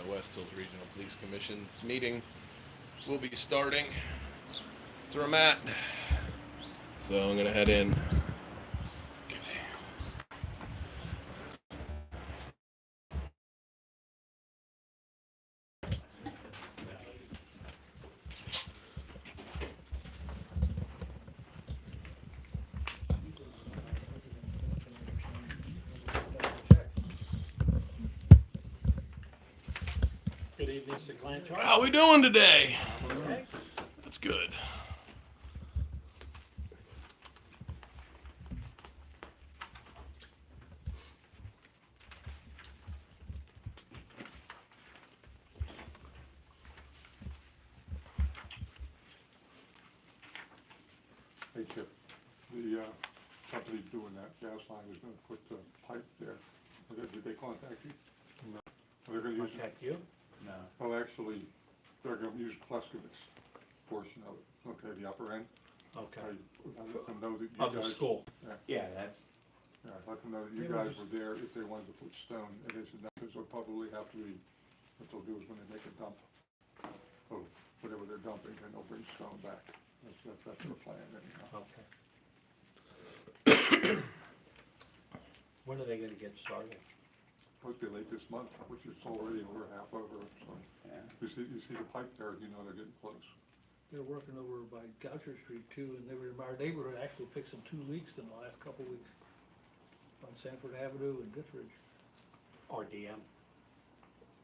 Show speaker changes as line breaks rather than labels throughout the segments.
West Hills Regional Police Commission meeting will be starting. That's where I'm at. So I'm going to head in. Okay.
Good evening, Mr. Klanch.
How we doing today?
Okay.
That's good.
Hey Chip, the company doing that gas line is gonna put the pipe there. Did they contact you? No. They're gonna use,
Contact you? No.
well, actually, they're gonna use Pleskovic's portion of it, okay, the upper end.
Okay.
I let them know that you
Of the
guys.
school?
Yeah, that's,
Yeah, let them know that you guys were there if they wanted to put stone. It is enough, because they'll probably have to be, what they'll do is when they make a dump of whatever they're dumping, then they'll bring stone back. That's their plan anyhow.
Okay. When are they gonna get started?
Supposed to be late this month, which is already over half over, so.
yeah.
You see the pipe there, you know they're getting close.
They're working over by Goucher Street too, and our neighborhood actually fixed some 2 leaks in the last couple of weeks on Sanford Avenue and Dithridge.
RDM?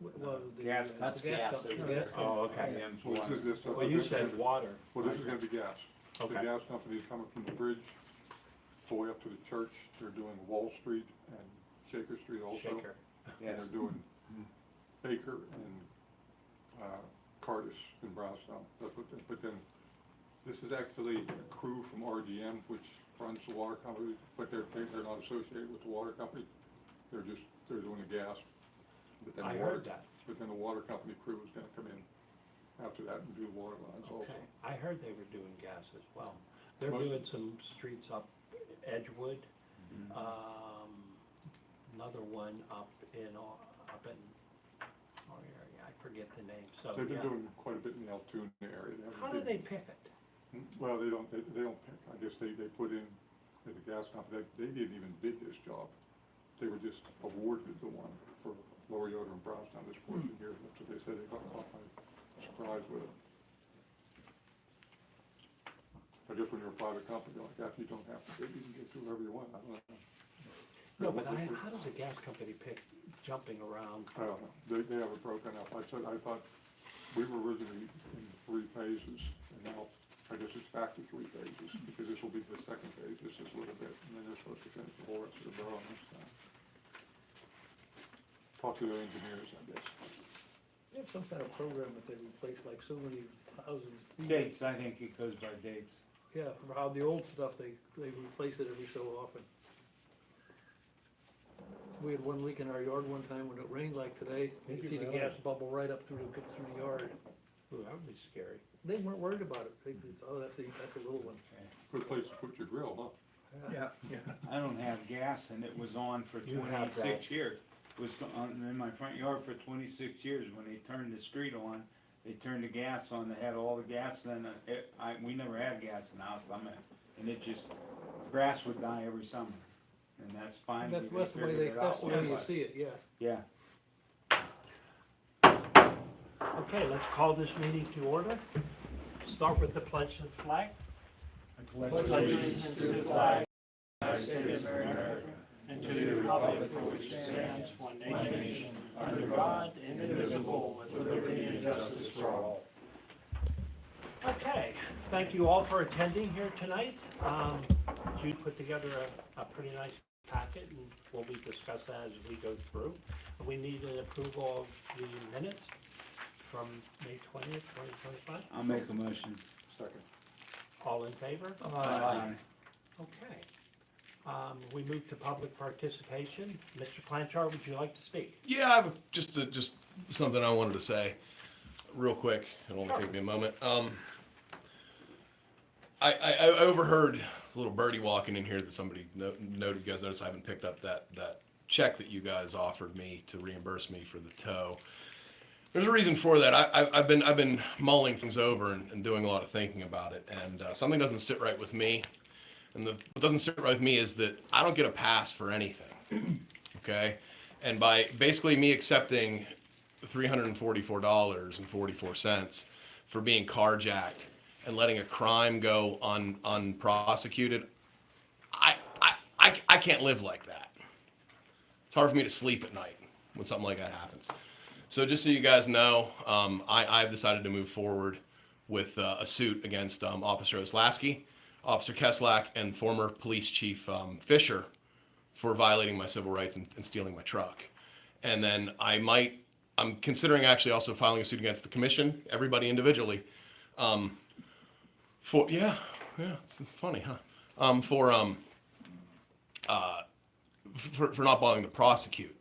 Well, the,
Gas, that's gas
company,
over there.
Oh, okay.
Well,
Well, you said water.
Well, this is gonna be gas. The
Okay.
gas company is coming from the bridge all the way up to the church. They're doing Wall Street and Shaker Street also.
Shaker.
And they're doing Baker and, Cardis in Brownstone. That's what but then, this is actually a crew from RDM, which runs the water company, but they're not associated with the water company. They're doing the gas. But then
I
the water-
heard that.
But then the water company crew is gonna come in after that and do the water lines also.
Okay. I heard they were doing gas as well. They're
Most-
doing some streets up Edgewood, another one up in, oh, area, I forget the name, so,
They've been
yeah.
doing quite a bit in the Altoona area. haven't
How do they pick it?
Well, they don't pick, I guess they put in, the gas company, they didn't even bid this job. They were just awarded the one for Lower Yoder and Brownstown, this portion here, that's what they said, they got caught by surprise with it. I guess when you're a private company like that, you don't have to bid, you can get through whatever you want, I don't know.
No, but how does a gas company pick jumping around?
I don't know, they have it broken up, I thought, we were originally in 3 phases, and now, I guess it's back to 3 phases, because this will be the second phase, just a little bit, and then they're supposed to finish the whole rest of the borough this time. Talk to the engineers, I guess.
They have some kind of program that they replace like so many thousands of feet.
Dates, I think it goes by dates.
Yeah, from how the old stuff, they replace it every so often. We had one leak in our yard one time when it rained like today. You
Did
could
you
see the
really?
gas bubble right up through the yard.
Ooh, that would be scary.
They weren't worried about it. They, oh, that's a little one.
Good place to put your grill, huh?
Yeah. I don't have gas, and it was on for
You have
26
that.
years. It was on in my front yard for 26 years. When they turned the street on, they turned the gas on, they had all the gas, then we never had gas in the house, and it just, grass would die every summer, and that's fine.
That's
we
the way
figured it
that's
out
the way you
but-
see it, yeah.
Yeah.
Okay, let's call this meeting to order. Start with the pledge of the flag.
Pledge
allegiance to the flag of the United States of America and to the republic for which it stands, one nation, under God, indivisible, with liberty and justice for all. Okay, thank you all for attending here tonight. Jude put together a pretty nice packet, and we'll discuss that as we go through. We need an approval of the minutes from May 20th, 2025.
I'll make a motion.
Second.
All in favor?
Aye.
Okay. We move to public participation. Mr. Klanch, would you like to speak?
Yeah, I have just something I wanted to say real quick. It'll only
Sure.
take me a moment. I overheard a little birdie walking in here that somebody noted. You guys noticed I haven't picked up that check that you guys offered me to reimburse me for the tow. There's a reason for that. I've been mulling things over and doing a lot of thinking about it, and something doesn't sit right with me. And what doesn't sit right with me is that I don't get a pass for anything. Okay, and by basically me accepting $344.44 for being carjacked and letting a crime go unprosecuted, I can't live like that. It's hard for me to sleep at night when something like that happens. So just so you guys know, I've decided to move forward with a suit against Officer Oslasky, Officer Keslak, and former Police Chief Fisher for violating my civil rights and stealing my truck. And then I'm considering actually also filing a suit against the commission, everybody individually, yeah, it's funny, huh? For not bothering to prosecute,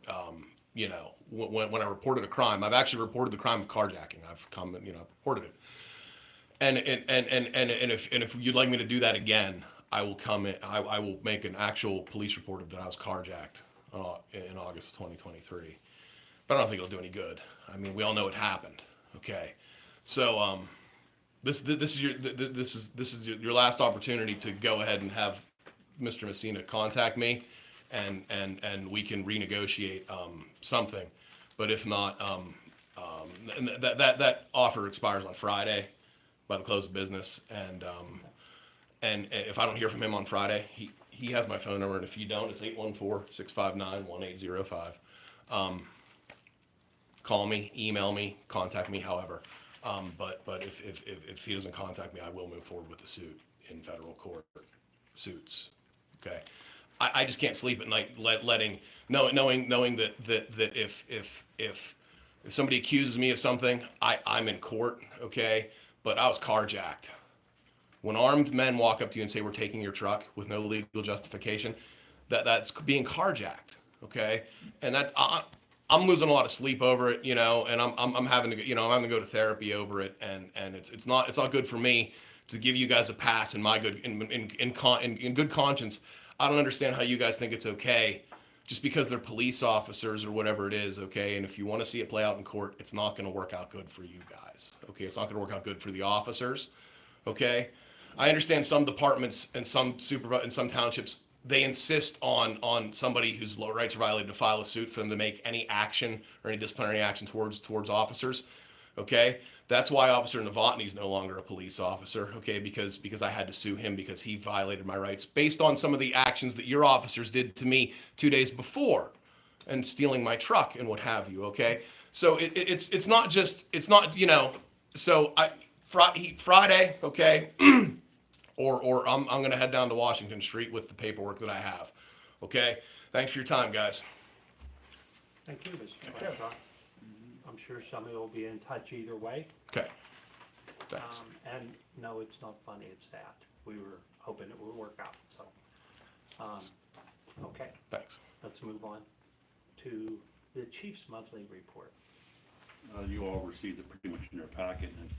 when I reported a crime. I've actually reported the crime of carjacking. I've reported it. And if you'd like me to do that again, I will come in. I will make an actual police report of that I was carjacked in August of 2023. But I don't think it'll do any good. I mean, we all know it happened. Okay, so this is your last opportunity to go ahead and have Mr. Messina contact me, and we can renegotiate something. But if not, that offer expires on Friday by the close of business, and if I don't hear from him on Friday, he has my phone number, and if you don't, it's 814-659-1805. Call me, email me, contact me, however. But if he doesn't contact me, I will move forward with the suit in federal court suits. Okay, I just can't sleep at night knowing that if somebody accuses me of something, I'm in court. Okay, but I was carjacked. When armed men walk up to you and say, "We're taking your truck," with no legal justification, that's being carjacked. Okay, and that I'm losing a lot of sleep over it, and I'm having to go to therapy over it, and it's not good for me to give you guys a pass in good conscience. I don't understand how you guys think it's okay just because they're police officers or whatever it is, okay? And if you want to see it play out in court, it's not going to work out good for you guys, okay? It's not going to work out good for the officers, okay? I understand some departments and some townships, they insist on somebody whose rights are violated to file a suit for them to make any action or any disciplinary action towards officers, okay? That's why Officer Novotny is no longer a police officer, okay? Because I had to sue him because he violated my rights based on some of the actions that your officers did to me 2 days before, and stealing my truck and what have you, okay? So it's not. So Friday, okay, or I'm gonna head down to Washington Street with the paperwork that I have, okay? Thanks for your time, guys.
Thank you, Mr. Bradshaw. I'm sure somebody will be in touch either way.
Okay. Thanks.
And no, it's not funny, it's sad. We were hoping it would work out, so. Okay,
Thanks.
let's move on to the chief's monthly report.
You all received it pretty much in your packet, and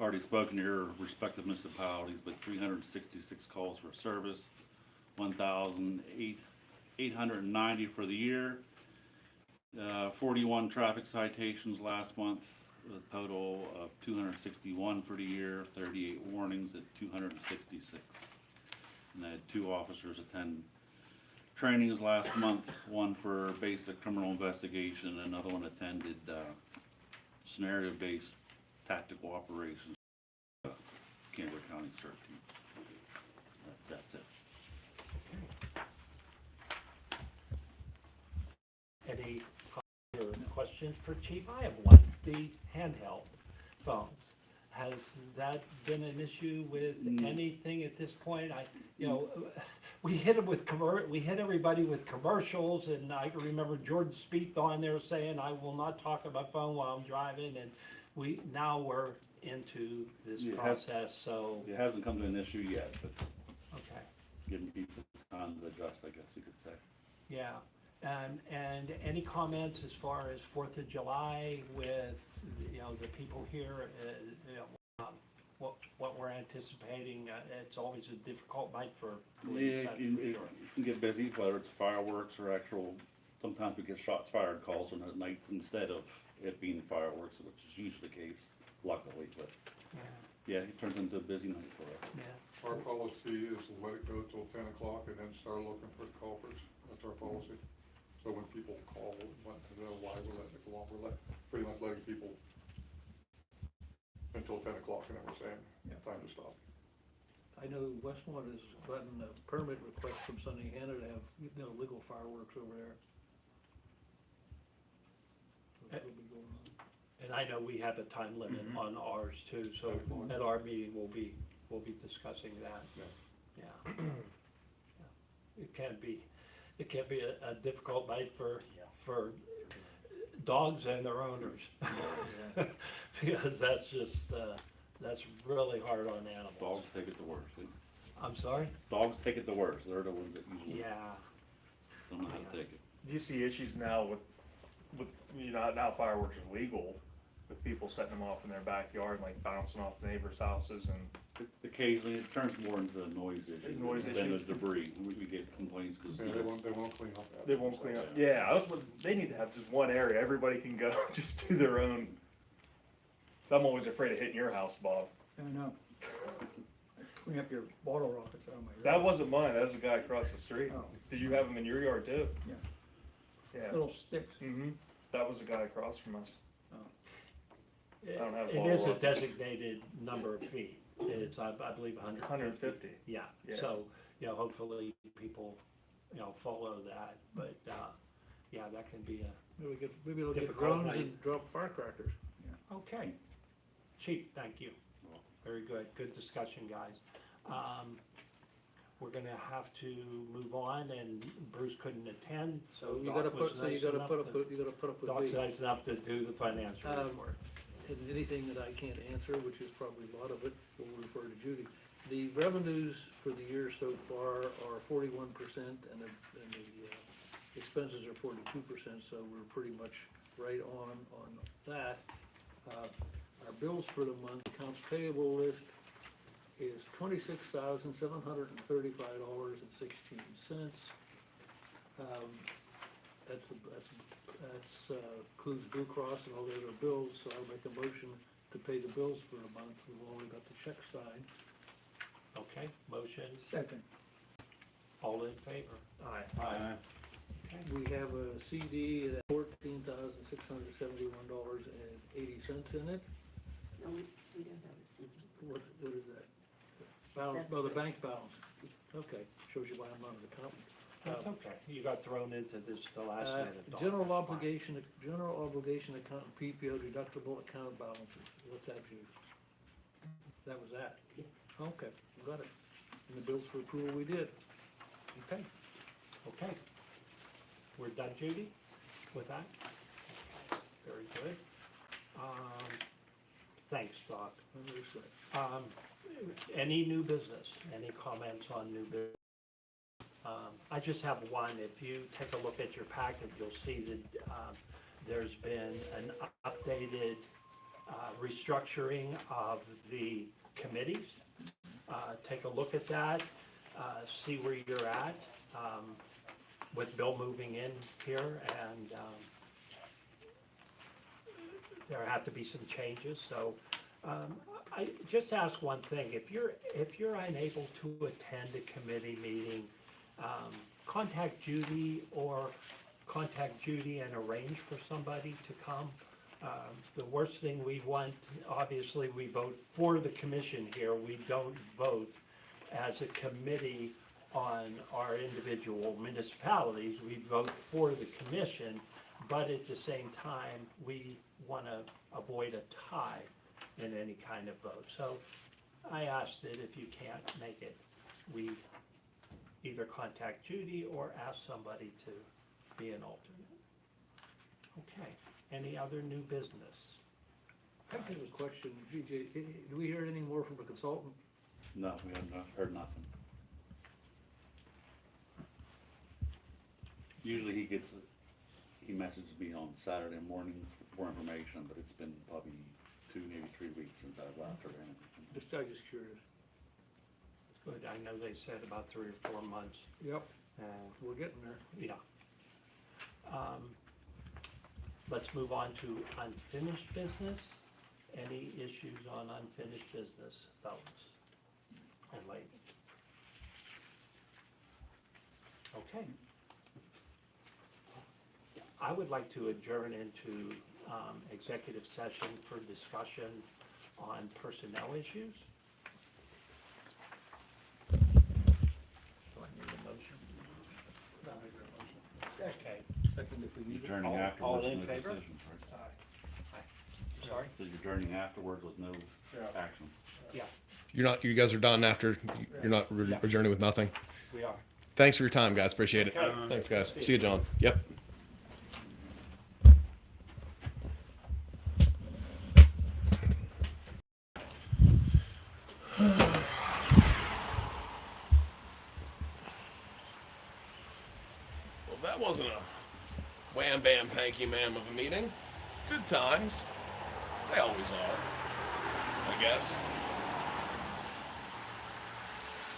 already spoken to your respective municipalities, but 366 calls for service, 1,890 for the year, 41 traffic citations last month, a total of 261 for the year, 38 warnings at 266. And I had 2 officers attend trainings last month, one for basic criminal investigation, another one attended scenario-based tactical operations, Canberra County CERT team. That's it.
Any questions for Chief? I have one. The handheld phones. Has that been an issue with anything at this point? We hit them with we hit everybody with commercials, and I can remember Jordan Spieth on there saying, "I will not talk on my phone while I'm driving," and we're into this process, so.
It hasn't come to an issue yet, but
Okay.
giving people time to adjust, I guess you could say.
Yeah, and any comments as far as 4th of July with, the people here, what we're anticipating? It's always a difficult night for police,
Yeah,
that's
it
for sure.
can get busy, whether it's fireworks or actual sometimes we get shots fired calls on at night instead of it being fireworks, which is usually the case, luckily, but yeah, it turns into a busy night for us.
Yeah.
Our policy is to let it go till 10 o'clock and then start looking for the culprits. That's our policy. So when people call, want to know why we're letting it go on, we're pretty much letting people until 10 o'clock and then we're saying, time to stop.
I know Westmont has gotten a permit request from Sunnyhanna to have, legal fireworks over there. So that'll be going on.
And I know we have a time limit on ours too, so at our meeting, we'll be discussing that.
Yeah.
Yeah. Yeah. It can be a difficult night for dogs and their owners. Because that's just, that's really hard on animals.
Dogs take it the worst.
I'm sorry?
Dogs take it the worst. They're the ones that usually
Yeah.
don't know how to take it.
Do you see issues now with now fireworks are legal, with people setting them off in their backyard, like bouncing off neighbors' houses and
Occasionally, it turns more into a noise issue
Noise
than
issue.
a debris. We get complaints because
Yeah, they won't clean up after.
they won't clean up? Yeah, they need to have just one area, everybody can go, just do their own. I'm always afraid of hitting your house, Bob.
I know. Clean up your bottle rockets out of my yard.
That wasn't mine, that was the guy across the street.
Oh.
Did you have them in your yard too?
Yeah.
Yeah.
Little sticks.
Mm-hmm. That was the guy across from us.
It
don't have
it is a
follow-up.
designated number of feet. It's, I believe,
150.
Yeah,
Yeah.
so, hopefully people, follow that, but, yeah, that can be
Maybe they'll get
Difficult
drones
night.
and drop firecrackers.
okay. Chief, thank you. Very good, good discussion, guys. We're gonna have to move on, and Bruce couldn't attend, so
You gotta
Doc was
put, so you
nice
gotta
enough
put up,
to-
with- you gotta put up with
Doc's
me.
nice enough to do the financial report.
And anything that I can't answer, which is probably a lot of it, we'll refer to Judy. The revenues for the year so far are 41%, and the expenses are 42%, so we're pretty much right on that. Our bills for the month, accounts payable list is $26,735.16. That's includes Blue Cross and all the other bills, so I'll make a motion to pay the bills for the month. We've already got the check signed.
Okay, motion,
Second.
all in favor?
Aye.
Okay.
We have a CD at $14,671.80 in it.
No, we don't have a CD.
What is that? Balance, the bank balance. Okay, shows you why I'm not an accountant.
That's okay, you got thrown into this the last minute. Doc.
General obligation account, and PPO deductible account balances. What's that for you? That was that?
Yes.
Okay, got it. And the bills for approval we did.
Okay, okay. We're done, Judy, with that? Okay, very good. Thanks, Doc. Any new business? Any comments on new business? I just have one. If you take a look at your packet, you'll see that there's been an updated restructuring of the committees. Take a look at that, see where you're at with Bill moving in here, and there have to be some changes. So I just ask one thing: if you're unable to attend a committee meeting, contact Judy and arrange for somebody to come. The worst thing we want, obviously, we vote for the commission here. We don't vote as a committee on our individual municipalities. We vote for the commission, but at the same time, we want to avoid a tie in any kind of vote. So I ask that if you can't make it, we either contact Judy or ask somebody to be an alternate. Okay, any other new business?
I have a question, BJ, do we hear any more from the consultant?
No, we have not heard nothing. Usually he messages me on Saturday morning for information, but it's been probably 2, maybe 3 weeks since I've last heard anything.
I'm just curious.
Good, I know they said about 3 or 4 months.
Yep,
Uh,
we're getting there.
Yeah. Let's move on to unfinished business. Any issues on unfinished business, fellas and ladies? Okay. I would like to adjourn into executive session for discussion on personnel issues.
Do I need a motion?
Okay.
Second if we need it.
Adjourning
All
afterwards,
in
no
favor?
decisions, right?
Sorry?
So you're adjourning afterwards with no
Yeah.
actions.
Yeah,
You guys are done after, you're not adjourning with nothing?
we are.
Thanks for your time, guys, appreciate it.
Okay.
Thanks, guys. See you, John. Yep. Well, that wasn't a wham bam thank you ma'am of a meeting. Good times. They always are, I guess.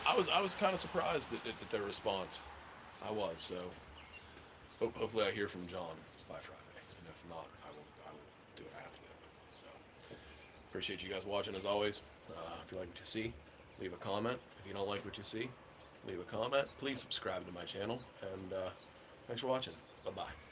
I was kind of surprised at their response. I was, so hopefully I hear from John by Friday, and if not, I will do what I have to do. So appreciate you guys watching as always. If you like what you see, leave a comment. If you don't like what you see, leave a comment. Please subscribe to my channel, and thanks for watching. Bye bye.